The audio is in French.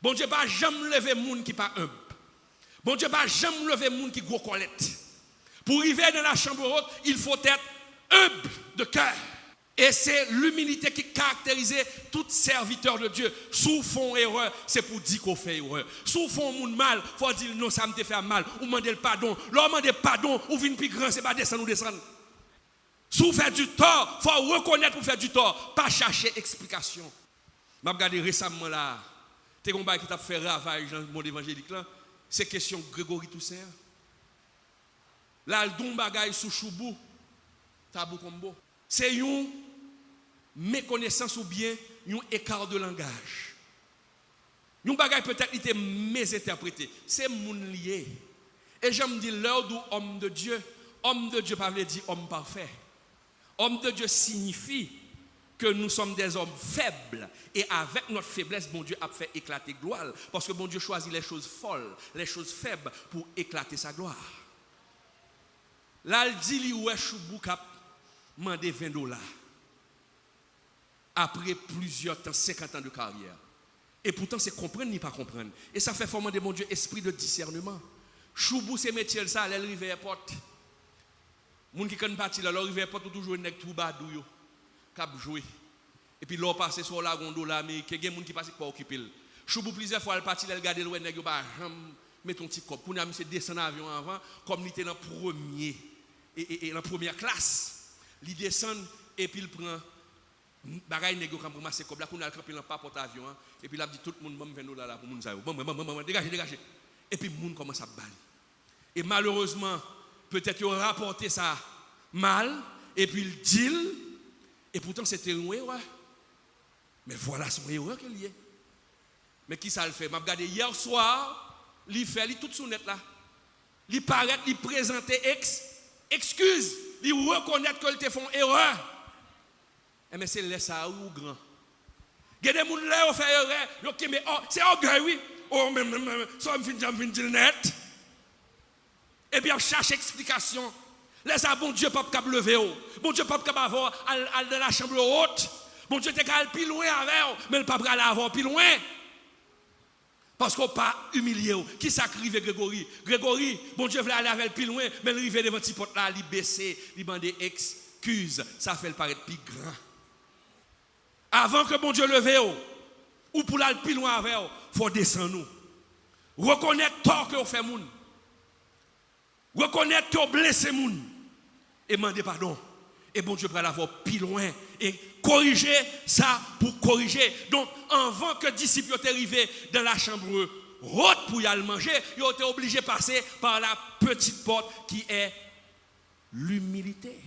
Bon Dieu va jamais lever monde qui pas humble. Bon Dieu va jamais lever monde qui gros colette. Pour arriver dans la chambre haute, il faut être humble de cœur. Et c'est l'humilité qui caractérise tout serviteur de Dieu. Sous fond erreur, c'est pour dire qu'on fait erreur. Sous fond monde mal, il faut dire non, ça me fait mal. Ou demander le pardon. L'homme demande pardon, ou vient plus grand, c'est pas descendre ou descendre. Sous faire du tort, il faut reconnaître pour faire du tort. Pas chercher explication. Je regarde récemment là, tes combats qui t'a fait ravage dans le monde évangélique là, c'est question Grégory Toussaint. Là, le don bagaille sous choubou, tabou combo. C'est une méconnaissance ou bien un écart de langage. Un bagaille peut-être était mésinterprété. C'est mon lié. Et j'aime dire l'heure d'où homme de Dieu pas veut dire homme parfait. Homme de Dieu signifie que nous sommes des hommes faibles. Et avec notre faiblesse, bon Dieu a fait éclater gloire. Parce que bon Dieu choisit les choses folles, les choses faibles pour éclater sa gloire. Là, il dit, il y a choubou cap mandé $20. Après plusieurs temps, 50 ans de carrière. Et pourtant, c'est comprendre ni pas comprendre. Et ça fait former de mon Dieu esprit de discernement. Choubou, c'est métier ça, elle arrive à la porte. Les gens qui connaissent parti là, arrive à la porte, toujours un nèg tout badou, cap jouer. Et puis l'on passe sur la gondola, mais il y a des gens qui passent pour occuper. Choubou, plusieurs fois, elle parti, elle regarde le nèg, met ton petit cop. Pour nous, c'est descendre avion avant, comme il était dans le premier. Et en première classe. Il descend et puis il prend bagaille négo comme pour masser comme là qu'on a campé dans pas porte avion et puis il a dit tout le monde $20 là pour moun ça bon dégagez et puis moun commence à baller et malheureusement peut-être il a rapporté ça mal et puis il dit et pourtant c'était une erreur mais voilà son erreur qu'il y est mais qui ça le fait m'a regardé hier soir il fait il tout sous net là il paraît il présenter excuse il reconnaître que te font erreur. Mais c'est laisse à ou grand. Il y a des gens qui font erreur, mais c'est orgueil oui. Oh même ça me finit net. Et puis on cherche explication. Laisse à bon Dieu pas capable lever. Bon Dieu pas capable avoir dans la chambre haute. Bon Dieu t'es capable plus loin avec mais le pas aller avoir plus loin. Parce qu'on pas humilié. Qui s'acrive Grégory? Grégory, bon Dieu voulait aller avec plus loin, mais il arrive devant petit porte là, il baisse, il demande excuse. Ça fait le paraître plus grand. Avant que bon Dieu leve ou pour aller plus loin avec, il faut descendre nous. Reconnaître tort que vous fait moun. Reconnaître que vous blessé moun. Et demander pardon. Et bon Dieu va l'avoir plus loin. Et corriger ça pour corriger. Donc, avant que les disciples soient arrivés dans la chambre haute pour y aller manger, ils ont été obligés de passer par la petite porte qui est l'humilité.